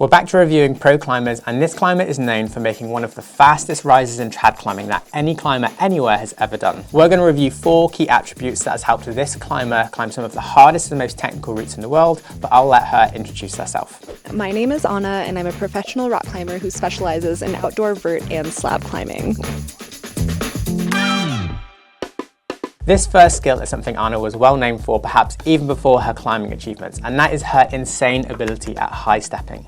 We're back to reviewing pro climbers, and this climber is known for making one of the fastest rises in trad climbing that any climber anywhere has ever done. We're going to review 4 key attributes that has helped this climber climb some of the hardest and most technical routes in the world, but I'll let her introduce herself. My name is Anna, and I'm a professional rock climber who specializes in outdoor vert and slab climbing. This first skill is something Anna was well known for, perhaps even before her climbing achievements, and that is her insane ability at high stepping.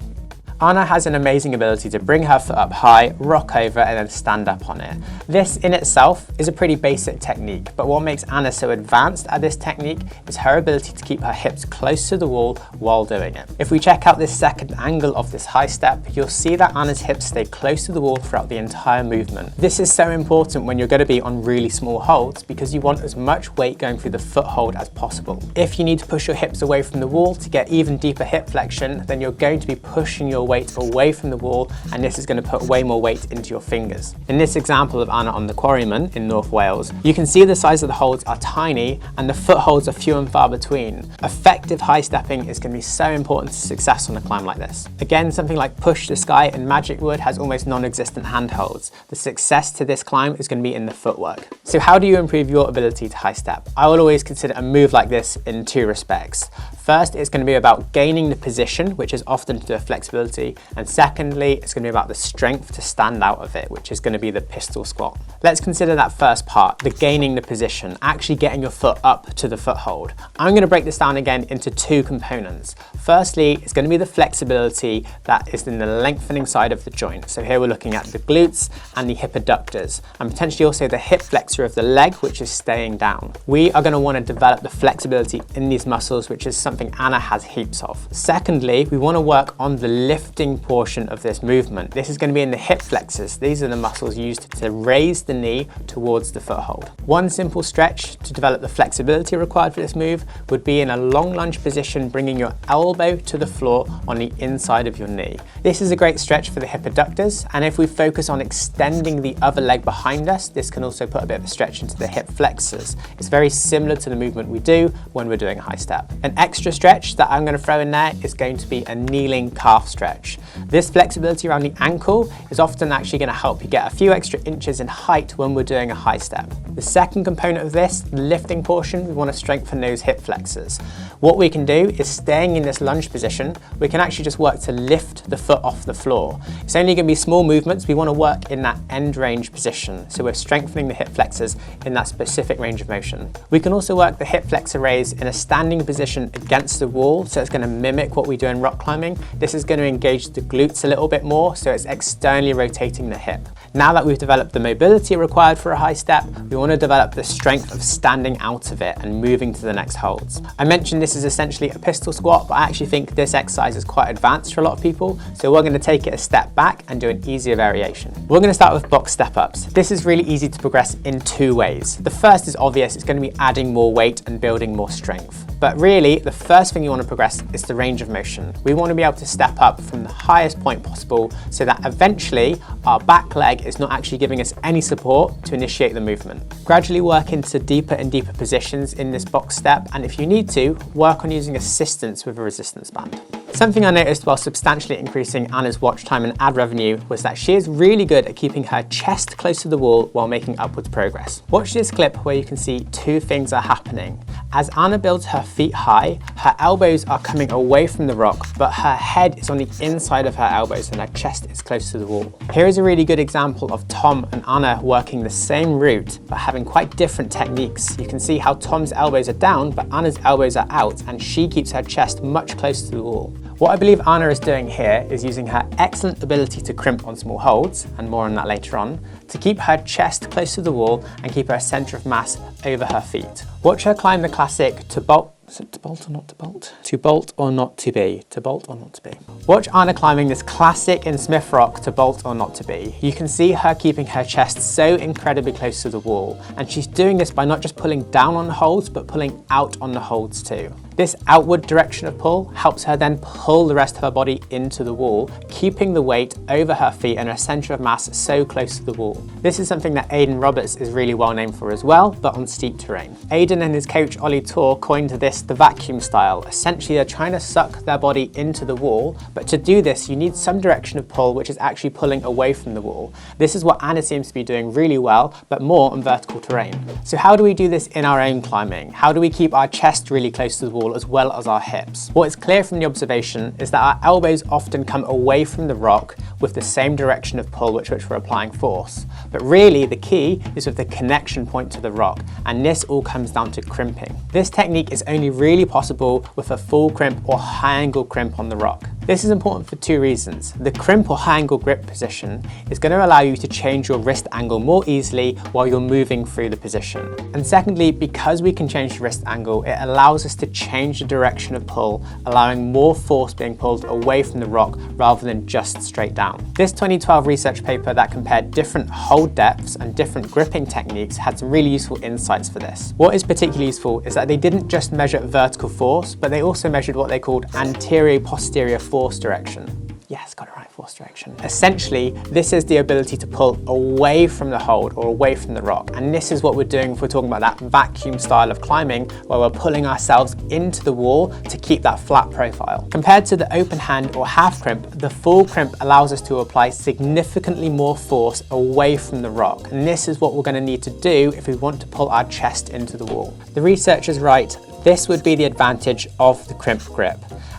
Anna has an amazing ability to bring her foot up high, rock over, and then stand up on it. This in itself is a pretty basic technique, but what makes Anna so advanced at this technique is her ability to keep her hips close to the wall while doing it. If we check out this second angle of this high step, you'll see that Anna's hips stay close to the wall throughout the entire movement. This is so important when you're going to be on really small holds because you want as much weight going through the foothold as possible. If you need to push your hips away from the wall to get even deeper hip flexion, then you're going to be pushing your weight away from the wall, and this is going to put way more weight into your fingers. In this example of Anna on the Quarryman in North Wales, you can see the size of the holds are tiny and the footholds are few and far between. Effective high stepping is going to be so important to success on a climb like this. Again, something like Push the Sky and Magic Wood has almost non-existent handholds. The success to this climb is going to be in the footwork. So how do you improve your ability to high step? I will always consider a move like this in 2 respects. First, it's going to be about gaining the position, which is often to do with flexibility. And secondly, it's going to be about the strength to stand out of it, which is going to be the pistol squat. Let's consider that first part, the gaining the position, actually getting your foot up to the foothold. I'm going to break this down again into 2 components. Firstly, it's going to be the flexibility that is in the lengthening side of the joint. So here we're looking at the glutes and the hip adductors, and potentially also the hip flexor of the leg, which is staying down. We are going to want to develop the flexibility in these muscles, which is something Anna has heaps of. Secondly, we want to work on the lifting portion of this movement. This is going to be in the hip flexors. These are the muscles used to raise the knee towards the foothold. One simple stretch to develop the flexibility required for this move would be in a long lunge position, bringing your elbow to the floor on the inside of your knee. This is a great stretch for the hip adductors, and if we focus on extending the other leg behind us, this can also put a bit of a stretch into the hip flexors. It's very similar to the movement we do when we're doing a high step. An extra stretch that I'm going to throw in there is going to be a kneeling calf stretch. This flexibility around the ankle is often actually going to help you get a few extra inches in height when we're doing a high step. The second component of this, the lifting portion, we want to strengthen those hip flexors. What we can do is, staying in this lunge position, we can actually just work to lift the foot off the floor. It's only going to be small movements. We want to work in that end range position. So we're strengthening the hip flexors in that specific range of motion. We can also work the hip flexor raise in a standing position against the wall. So it's going to mimic what we do in rock climbing. This is going to engage the glutes a little bit more, so it's externally rotating the hip. Now that we've developed the mobility required for a high step, we want to develop the strength of standing out of it and moving to the next holds. I mentioned this is essentially a pistol squat, but I actually think this exercise is quite advanced for a lot of people, so we're going to take it a step back and do an easier variation. We're going to start with box step-ups. This is really easy to progress in 2 ways. The first is obvious, it's going to be adding more weight and building more strength. But really, the first thing you want to progress is the range of motion. We want to be able to step up from the highest point possible so that eventually our back leg is not actually giving us any support to initiate the movement. Gradually work into deeper and deeper positions in this box step, and if you need to, work on using assistance with a resistance band. Something I noticed while substantially increasing Anna's watch time and ad revenue was that she is really good at keeping her chest close to the wall while making upwards progress. Watch this clip where you can see 2 things are happening. As Anna builds her feet high, her elbows are coming away from the rock, but her head is on the inside of her elbows and her chest is close to the wall. Here is a really good example of Tom and Anna working the same route, but having quite different techniques. You can see how Tom's elbows are down, but Anna's elbows are out, and she keeps her chest much closer to the wall. What I believe Anna is doing here is using her excellent ability to crimp on small holds, and more on that later on, to keep her chest close to the wall and keep her centre of mass over her feet. Watch her climb the classic to bolt. Is it to bolt or not to bolt? To bolt or not to be? To bolt or not to be? Watch Anna climbing this classic in Smith Rock, to bolt or not to be. You can see her keeping her chest so incredibly close to the wall, and she's doing this by not just pulling down on the holds, but pulling out on the holds too. This outward direction of pull helps her then pull the rest of her body into the wall, keeping the weight over her feet and her centre of mass so close to the wall. This is something that Aidan Roberts is really well known for as well, but on steep terrain. Aidan and his coach Ollie Tor coined this the vacuum style. Essentially, they're trying to suck their body into the wall, but to do this, you need some direction of pull which is actually pulling away from the wall. This is what Anna seems to be doing really well, but more on vertical terrain. So how do we do this in our own climbing? How do we keep our chest really close to the wall as well as our hips? What is clear from the observation is that our elbows often come away from the rock with the same direction of pull which we're applying force. But really the key is with the connection point to the rock, and this all comes down to crimping. This technique is only really possible with a full crimp or high angle crimp on the rock. This is important for two reasons. The crimp or high angle grip position is going to allow you to change your wrist angle more easily while you're moving through the position. And secondly, because we can change the wrist angle, it allows us to change the direction of pull, allowing more force being pulled away from the rock rather than just straight down. This 2012 research paper that compared different hold depths and different gripping techniques had some really useful insights for this. What is particularly useful is that they didn't just measure vertical force, but they also measured what they called anterior-posterior force direction. Yes, got it right, force direction. Essentially, this is the ability to pull away from the hold or away from the rock. And this is what we're doing if we're talking about that vacuum style of climbing, where we're pulling ourselves into the wall to keep that flat profile. Compared to the open hand or half crimp, the full crimp allows us to apply significantly more force away from the rock. And this is what we're going to need to do if we want to pull our chest into the wall. The researchers write, this would be the advantage of the crimp grip,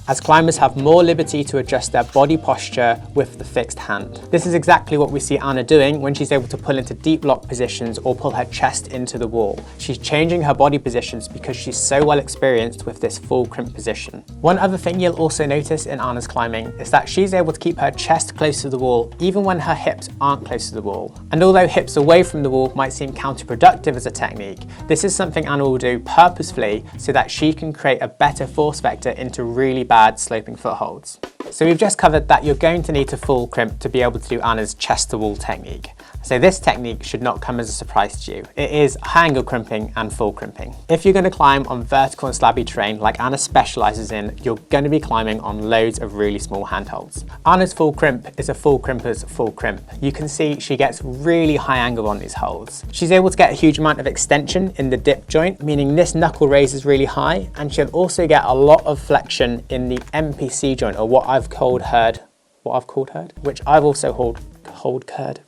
as climbers have more liberty to adjust their body posture with the fixed hand. This is exactly what we see Anna doing when she's able to pull into deep lock positions or pull her chest into the wall. She's changing her body positions because she's so well experienced with this full crimp position. One other thing you'll also notice in Anna's climbing is that she's able to keep her chest close to the wall even when her hips aren't close to the wall. And although hips away from the wall might seem counterproductive as a technique, this is something Anna will do purposefully so that she can create a better force vector into really bad sloping footholds. So we've just covered that you're going to need to full crimp to be able to do Anna's chest to wall technique. So this technique should not come as a surprise to you. It is high angle crimping and full crimping. If you're going to climb on vertical and slabby terrain like Anna specializes in, you're going to be climbing on loads of really small handholds. Anna's full crimp is a full crimper's full crimp. You can see she gets really high angle on these holds. She's able to get a huge amount of extension in the dip joint, meaning this knuckle raise is really high, and she'll also get a lot of flexion in the MPC joint, or what I've called heard, which I've also called curd,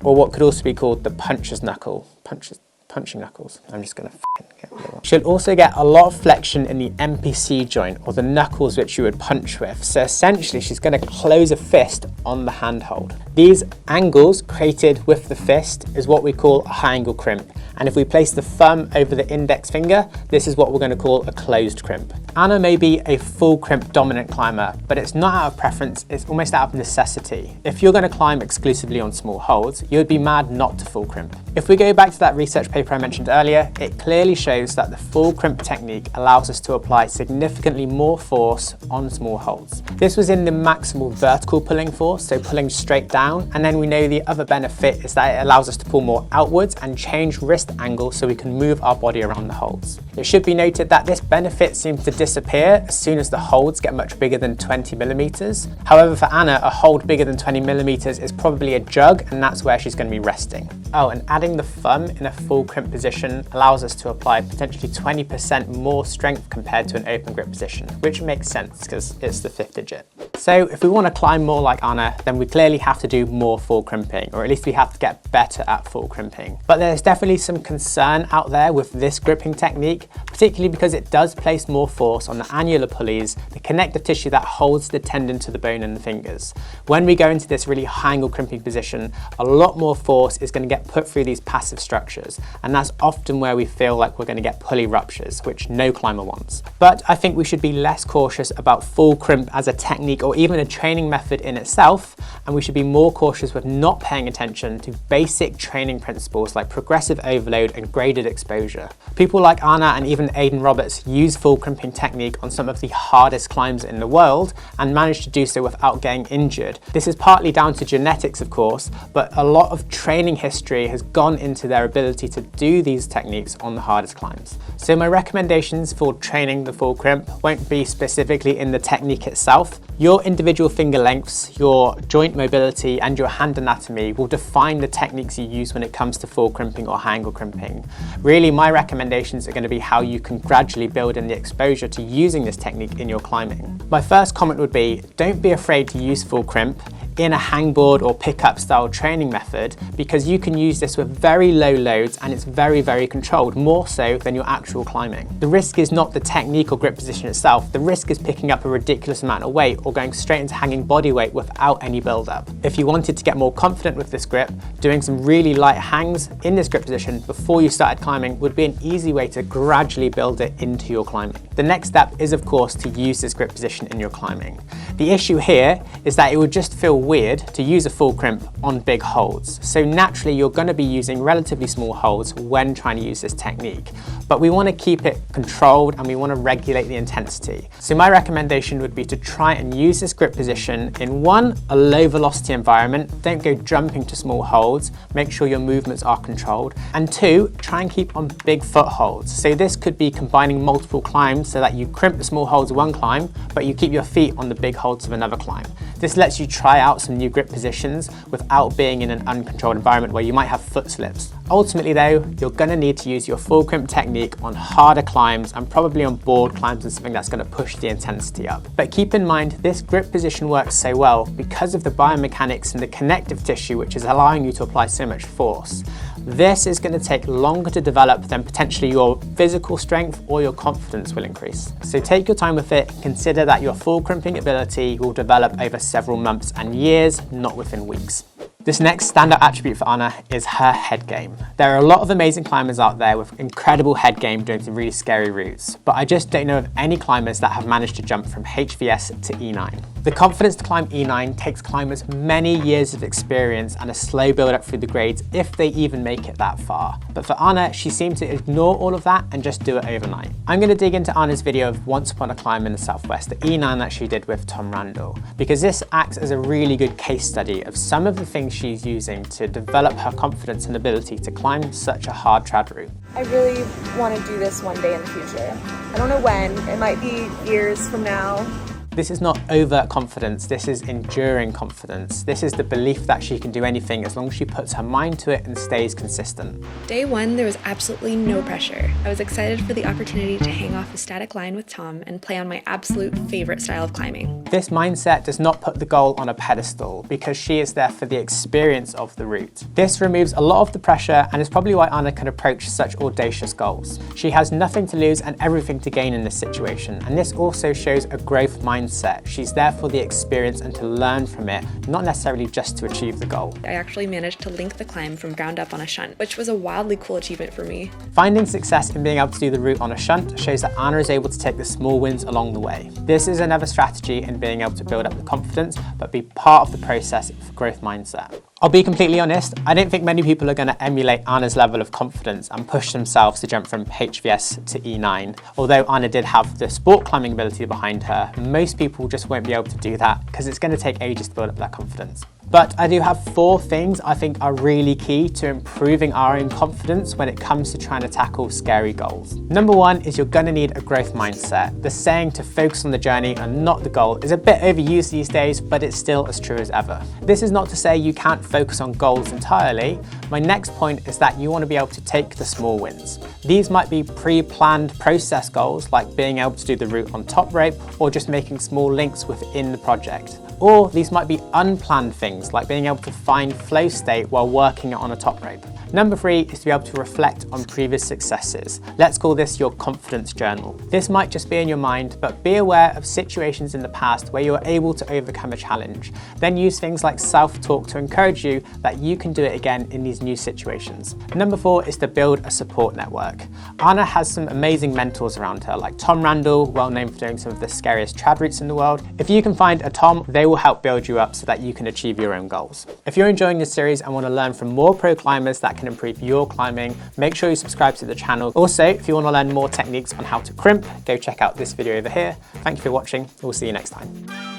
or what could also be called the puncher's knuckle, punching knuckles. I'm just gonna get rid of that. She'll also get a lot of flexion in the MPC joint, or the knuckles which you would punch with. So essentially she's gonna close a fist on the handhold. These angles created with the fist is what we call a high angle crimp. And if we place the thumb over the index finger, this is what we're going to call a closed crimp. Anna may be a full crimp dominant climber, but it's not out of preference, it's almost out of necessity. If you're going to climb exclusively on small holds, you would be mad not to full crimp. If we go back to that research paper I mentioned earlier, it clearly shows that the full crimp technique allows us to apply significantly more force on small holds. This was in the maximal vertical pulling force, so pulling straight down, and then we know the other benefit is that it allows us to pull more outwards and change wrist angle so we can move our body around the holds. It should be noted that this benefit seems to disappear as soon as the holds get much bigger than 20 millimeters. However, for Anna, a hold bigger than 20 millimeters is probably a jug, and that's where she's going to be resting. Oh, and adding the thumb in a full crimp position allows us to apply potentially 20% more strength compared to an open grip position, which makes sense because it's the 5th digit. So if we want to climb more like Anna, then we clearly have to do more full crimping, or at least we have to get better at full crimping. But there's definitely some concern out there with this gripping technique, particularly because it does place more force on the annular pulleys, the connective tissue that holds the tendon to the bone in the fingers. When we go into this really high angle crimping position, a lot more force is going to get put through these passive structures, and that's often where we feel like we're going to get pulley ruptures, which no climber wants. But I think we should be less cautious about full crimp as a technique or even a training method in itself, and we should be more cautious with not paying attention to basic training principles like progressive overload and graded exposure. People like Anna and even Aidan Roberts use full crimping technique on some of the hardest climbs in the world and manage to do so without getting injured. This is partly down to genetics, of course, but a lot of training history industry has gone into their ability to do these techniques on the hardest climbs. So my recommendations for training the full crimp won't be specifically in the technique itself. Your individual finger lengths, your joint mobility, and your hand anatomy will define the techniques you use when it comes to full crimping or high angle crimping. Really, my recommendations are going to be how you can gradually build in the exposure to using this technique in your climbing. My first comment would be, don't be afraid to use full crimp in a hangboard or pickup style training method, because you can use this with very low loads and it's very, very controlled, more so than your actual climbing. The risk is not the technique or grip position itself, the risk is picking up a ridiculous amount of weight or going straight into hanging body weight without any build up. If you wanted to get more confident with this grip, doing some really light hangs in this grip position before you started climbing would be an easy way to gradually build it into your climbing. The next step is of course to use this grip position in your climbing. The issue here is that it would just feel weird to use a full crimp on big holds. So naturally you're going to be using relatively small holds when trying to use this technique. But we want to keep it controlled and we want to regulate the intensity. So my recommendation would be to try and use this grip position in a low velocity environment. Don't go jumping to small holds. Make sure your movements are controlled. And two, try and keep on big foot holds. So this could be combining multiple climbs so that you crimp the small holds of one climb, but you keep your feet on the big holds of another climb. This lets you try out some new grip positions without being in an uncontrolled environment where you might have foot slips. Ultimately though, you're going to need to use your full crimp technique on harder climbs and probably on board climbs and something that's going to push the intensity up. But keep in mind, this grip position works so well because of the biomechanics and the connective tissue which is allowing you to apply so much force. This is going to take longer to develop than potentially your physical strength or your confidence will increase. So take your time with it, consider that your full crimping ability will develop over several months and years, not within weeks. This next standout attribute for Anna is her head game. There are a lot of amazing climbers out there with incredible head game doing some really scary routes, but I just don't know of any climbers that have managed to jump from HVS to E9. The confidence to climb E9 takes climbers many years of experience and a slow build up through the grades if they even make it that far. But for Anna, she seemed to ignore all of that and just do it overnight. I'm going to dig into Anna's video of Once Upon a Climb in the Southwest, the E9 that she did with Tom Randall, because this acts as a really good case study of some of the things she's using to develop her confidence and ability to climb such a hard trad route. I really want to do this one day in the future. I don't know when, it might be years from now. This is not overt confidence, this is enduring confidence. This is the belief that she can do anything as long as she puts her mind to it and stays consistent. Day one, there was absolutely no pressure. I was excited for the opportunity to hang off a static line with Tom and play on my absolute favorite style of climbing. This mindset does not put the goal on a pedestal because she is there for the experience of the route. This removes a lot of the pressure and is probably why Anna can approach such audacious goals. She has nothing to lose and everything to gain in this situation, and this also shows a growth mindset. She's there for the experience and to learn from it, not necessarily just to achieve the goal. I actually managed to link the climb from ground up on a shunt, which was a wildly cool achievement for me. Finding success in being able to do the route on a shunt shows that Anna is able to take the small wins along the way. This is another strategy in being able to build up the confidence, but be part of the process for growth mindset. I'll be completely honest, I don't think many people are going to emulate Anna's level of confidence and push themselves to jump from HVS to E9. Although Anna did have the sport climbing ability behind her, most people just won't be able to do that because it's going to take ages to build up that confidence. But I do have 4 things I think are really key to improving our own confidence when it comes to trying to tackle scary goals. Number 1 is you're going to need a growth mindset. The saying to focus on the journey and not the goal is a bit overused these days, but it's still as true as ever. This is not to say you can't focus on goals entirely. My next point is that you want to be able to take the small wins. These might be pre-planned process goals like being able to do the route on top rope or just making small links within the project. Or these might be unplanned things like being able to find flow state while working on a top rope. Number 3 is to be able to reflect on previous successes. Let's call this your confidence journal. This might just be in your mind, but be aware of situations in the past where you were able to overcome a challenge. Then use things like self-talk to encourage you that you can do it again in these new situations. Number 4 is to build a support network. Anna has some amazing mentors around her, like Tom Randall, well known for doing some of the scariest trad routes in the world. If you can find a Tom, they will help build you up so that you can achieve your own goals. If you're enjoying this series and want to learn from more pro climbers that can improve your climbing, make sure you subscribe to the channel. Also, if you want to learn more techniques on how to crimp, go check out this video over here. Thank you for watching. We'll see you next time.